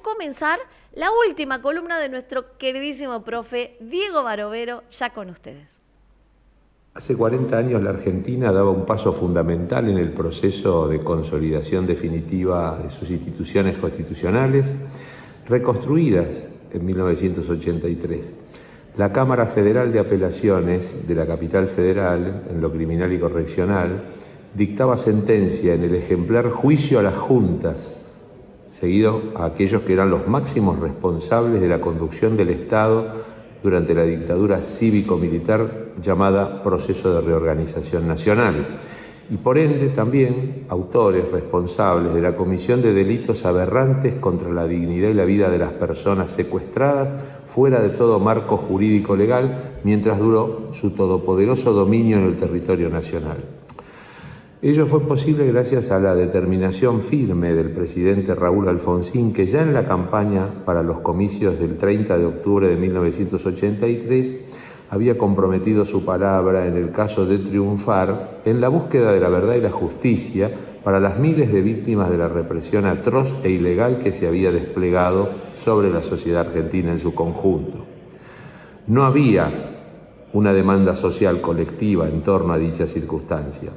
comenzar la última columna de nuestro queridísimo profe Diego Barovero, ya con ustedes. Hace 40 años la Argentina daba un paso fundamental en el proceso de consolidación definitiva de sus instituciones constitucionales, reconstruidas en 1983. La Cámara Federal de Apelaciones de la Capital Federal, en lo criminal y correccional, dictaba sentencia en el ejemplar Juicio a las Juntas, seguido a aquellos que eran los máximos responsables de la conducción del Estado durante la dictadura cívico-militar llamada Proceso de Reorganización Nacional, y por ende también autores responsables de la comisión de delitos aberrantes contra la dignidad y la vida de las personas secuestradas fuera de todo marco jurídico legal mientras duró su todopoderoso dominio en el territorio nacional. Ello fue posible gracias a la determinación firme del presidente Raúl Alfonsín, que ya en la campaña para los comicios del 30 de octubre de 1983 había comprometido su palabra en el caso de triunfar en la búsqueda de la verdad y la justicia para las miles de víctimas de la represión atroz e ilegal que se había desplegado sobre la sociedad argentina en su conjunto. No había una demanda social colectiva en torno a dicha circunstancia.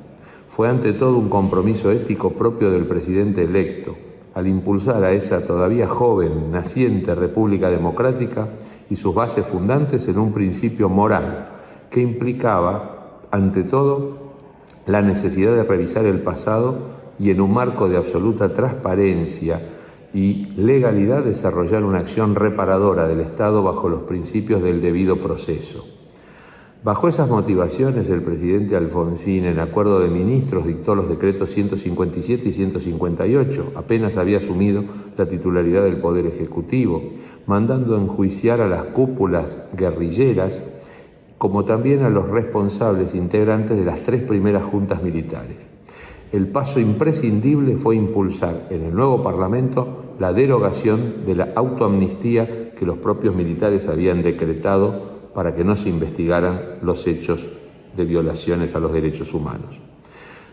Fue ante todo un compromiso ético propio del presidente electo, al impulsar a esa todavía joven, naciente República Democrática y sus bases fundantes en un principio moral que implicaba, ante todo, la necesidad de revisar el pasado y en un marco de absoluta transparencia y legalidad desarrollar una acción reparadora del Estado bajo los principios del debido proceso. Bajo esas motivaciones, el presidente Alfonsín, en acuerdo de ministros, dictó los decretos 157 y 158, apenas había asumido la titularidad del Poder Ejecutivo, mandando enjuiciar a las cúpulas guerrilleras, como también a los responsables integrantes de las 3 primeras juntas militares. El paso imprescindible fue impulsar en el nuevo Parlamento la derogación de la autoamnistía que los propios militares habían decretado para que no se investigaran los hechos de violaciones a los derechos humanos.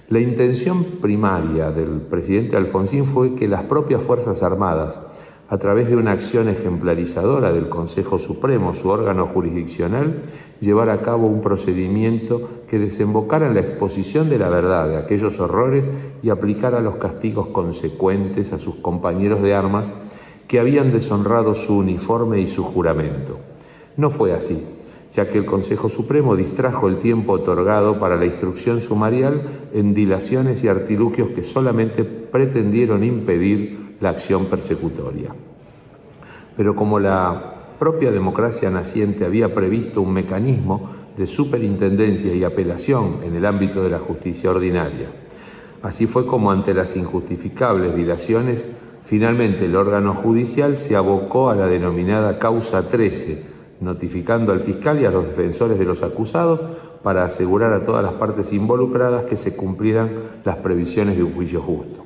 La intención primaria del presidente Alfonsín fue que las propias Fuerzas Armadas, a través de una acción ejemplarizadora del Consejo Supremo, su órgano jurisdiccional, llevara a cabo un procedimiento que desembocara en la exposición de la verdad de aquellos horrores y aplicara los castigos consecuentes a sus compañeros de armas que habían deshonrado su uniforme y su juramento. No fue así, ya que el Consejo Supremo distrajo el tiempo otorgado para la instrucción sumarial en dilaciones y artilugios que solamente pretendieron impedir la acción persecutoria. Pero como la propia democracia naciente había previsto un mecanismo de superintendencia y apelación en el ámbito de la justicia ordinaria, así fue como ante las injustificables dilaciones, finalmente el órgano judicial se abocó a la denominada causa 13, notificando al fiscal y a los defensores de los acusados para asegurar a todas las partes involucradas que se cumplieran las previsiones de un juicio justo.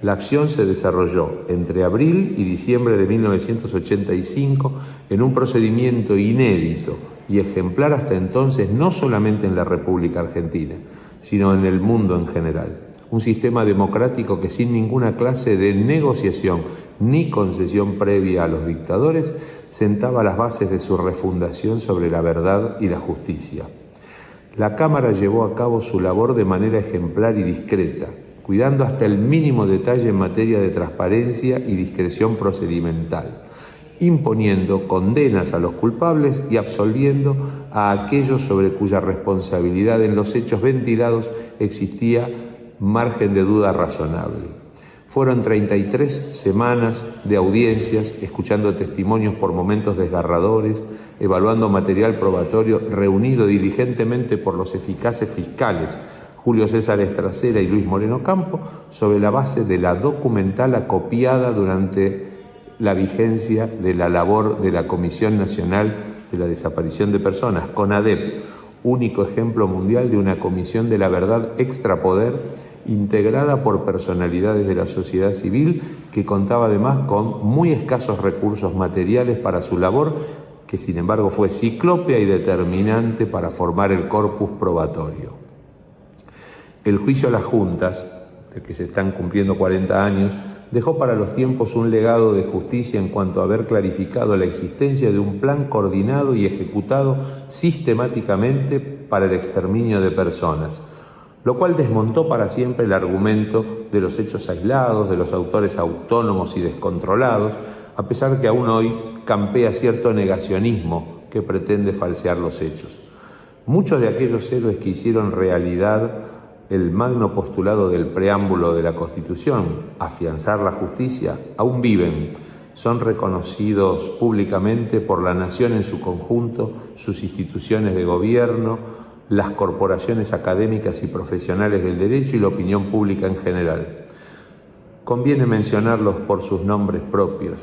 La acción se desarrolló entre abril y diciembre de 1985 en un procedimiento inédito y ejemplar hasta entonces no solamente en la República Argentina, sino en el mundo en general. Un sistema democrático que sin ninguna clase de negociación ni concesión previa a los dictadores sentaba las bases de su refundación sobre la verdad y la justicia. La Cámara llevó a cabo su labor de manera ejemplar y discreta, cuidando hasta el mínimo detalle en materia de transparencia y discreción procedimental, imponiendo condenas a los culpables y absolviendo a aquellos sobre cuya responsabilidad en los hechos ventilados existía margen de duda razonable. Fueron 33 semanas de audiencias, escuchando testimonios por momentos desgarradores, evaluando material probatorio reunido diligentemente por los eficaces fiscales Julio César Estracera y Luis Moreno Campo, sobre la base de la documental acopiada durante la vigencia de la labor de la Comisión Nacional de la Desaparición de Personas, CONADEP, único ejemplo mundial de una comisión de la verdad extrapoder integrada por personalidades de la sociedad civil que contaba además con muy escasos recursos materiales para su labor, que sin embargo fue ciclópea y determinante para formar el corpus probatorio. El juicio a las juntas, del que se están cumpliendo 40 años, dejó para los tiempos un legado de justicia en cuanto a haber clarificado la existencia de un plan coordinado y ejecutado sistemáticamente para el exterminio de personas, lo cual desmontó para siempre el argumento de los hechos aislados, de los autores autónomos y descontrolados, a pesar que aún hoy campea cierto negacionismo que pretende falsear los hechos. Muchos de aquellos héroes que hicieron realidad el magno postulado del preámbulo de la Constitución, afianzar la justicia, aún viven, son reconocidos públicamente por la nación en su conjunto, sus instituciones de gobierno, las corporaciones académicas y profesionales del derecho y la opinión pública en general. Conviene mencionarlos por sus nombres propios,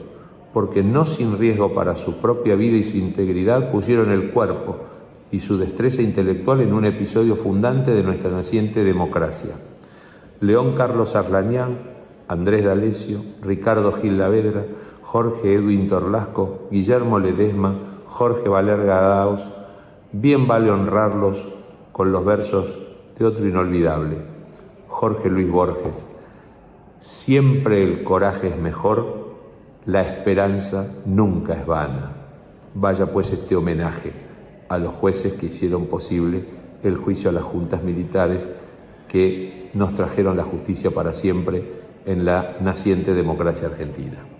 porque no sin riesgo para su propia vida y su integridad pusieron el cuerpo y su destreza intelectual en un episodio fundante de nuestra naciente democracia. León Carlos Arlañán, Andrés D'Alessio, Ricardo Gil Lavedra, Jorge Edwin Torlasco, Guillermo Ledesma, Jorge Valerga Daus, bien vale honrarlos con los versos de otro inolvidable, Jorge Luis Borges. Siempre el coraje es mejor, la esperanza nunca es vana. Vaya pues este homenaje a los jueces que hicieron posible el juicio a las juntas militares que nos trajeron la justicia para siempre en la naciente democracia argentina.